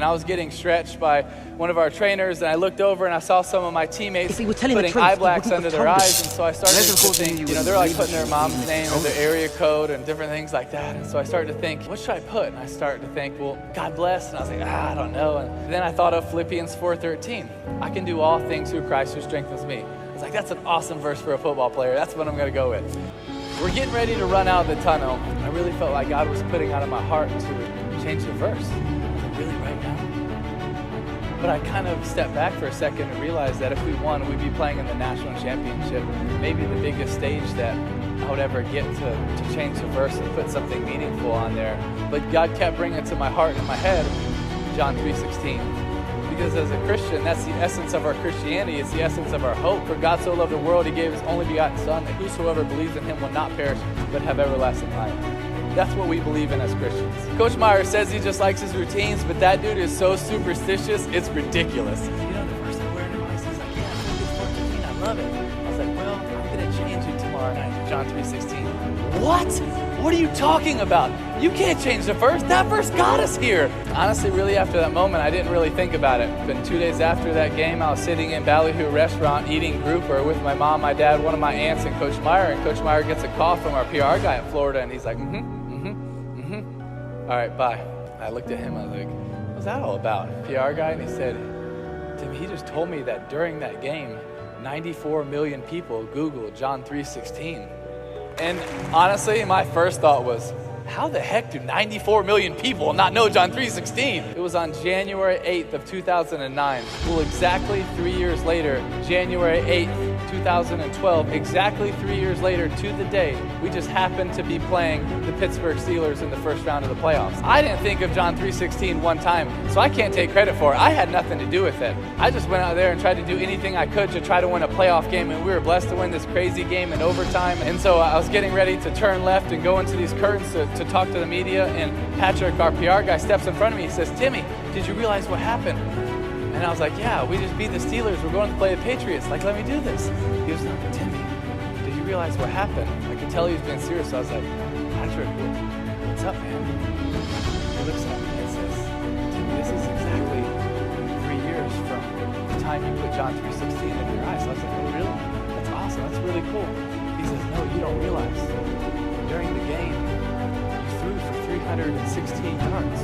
and I was getting stretched by one of our trainers, and I looked over and I saw some of my teammates putting eye blacks under their eyes, and so I started to think, they're like putting their mom's name and their area code and different things like that. And so I started to think, what should I put? And I started to think, well, God bless. And I was like, I don't know. And then I thought of Philippians 4:13. I can do all things through Christ who strengthens me. I was like, that's an awesome verse for a football player. That's what I'm going to go with. We're getting ready to run out of the tunnel. I really felt like God was putting out of my heart to change the verse. Really, right now? But I kind of stepped back for a second and realized that if we won, we'd be playing in the national championship, maybe the biggest stage that I would ever get to change the verse and put something meaningful on there. But God kept bringing it to my heart and my head, John 3:16. Because as a Christian, that's the essence of our Christianity. It's the essence of our hope. For God so loved the world, he gave his only begotten Son, that whosoever believes in him will not perish, but have everlasting life. That's what we believe in as Christians. Coach Meyer says he just likes his routines, but that dude is so superstitious, it's ridiculous. The verse I learned in he's like, yeah, Philippians 4:13, I love it. I was like, well, I'm going to change it tomorrow night, John 3:16. What? What are you talking about? You can't change the verse. That verse got us here. Honestly, really after that moment, I didn't really think about it. But 2 days after that game, I was sitting in Ballyhoo restaurant eating grouper with my mom, my dad, one of my aunts, and Coach Meyer. And Coach Meyer gets a call from our PR guy in Florida, and he's like, all right, bye. I looked at him, I was like, what's that all about? PR guy, and he said, Tim, he just told me that during that game, 94 million people Googled John 3:16. And honestly, my first thought was, how the heck do 94 million people not know John 3:16? It was on January 8th of 2009. Well, exactly 3 years later, January 8th, 2012, exactly 3 years later to the day, we just happened to be playing the Pittsburgh Steelers in the first round of the playoffs. I didn't think of John 3:16 one time, so I can't take credit for it. I had nothing to do with it. I just went out there and tried to do anything I could to try to win a playoff game, and we were blessed to win this crazy game in overtime. And so I was getting ready to turn left and go into these curtains to talk to the media, and Patrick, our PR guy, steps in front of me. He says, Timmy, did you realize what happened? And I was like, yeah, we just beat the Steelers. We're going to play the Patriots. Like, let me do this. He goes, no, Timmy, did you realize what happened? I could tell he was being serious. So I was like, Patrick, what's up, man? He looks at me and says, Timmy, this is exactly 3 years from the time you put John 3:16 in your eyes. So I was like, oh, really? That's awesome. That's really cool. He says, no, you don't realize. During the game, you threw for 316 yards.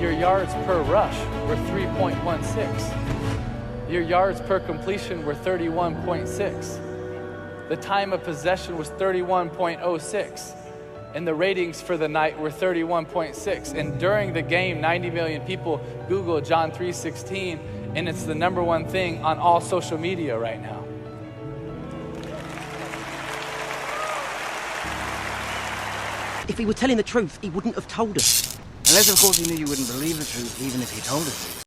Your yards per rush were 3.16. Your yards per completion were 31.6. The time of possession was 31.06. And the ratings for the night were 31.6. And during the game, 90 million people Googled John 3:16, and it's the number one thing on all social media right now. If he were telling the truth, he wouldn't have told us. Unless, of course, he knew you wouldn't believe the truth, even if he told it to you.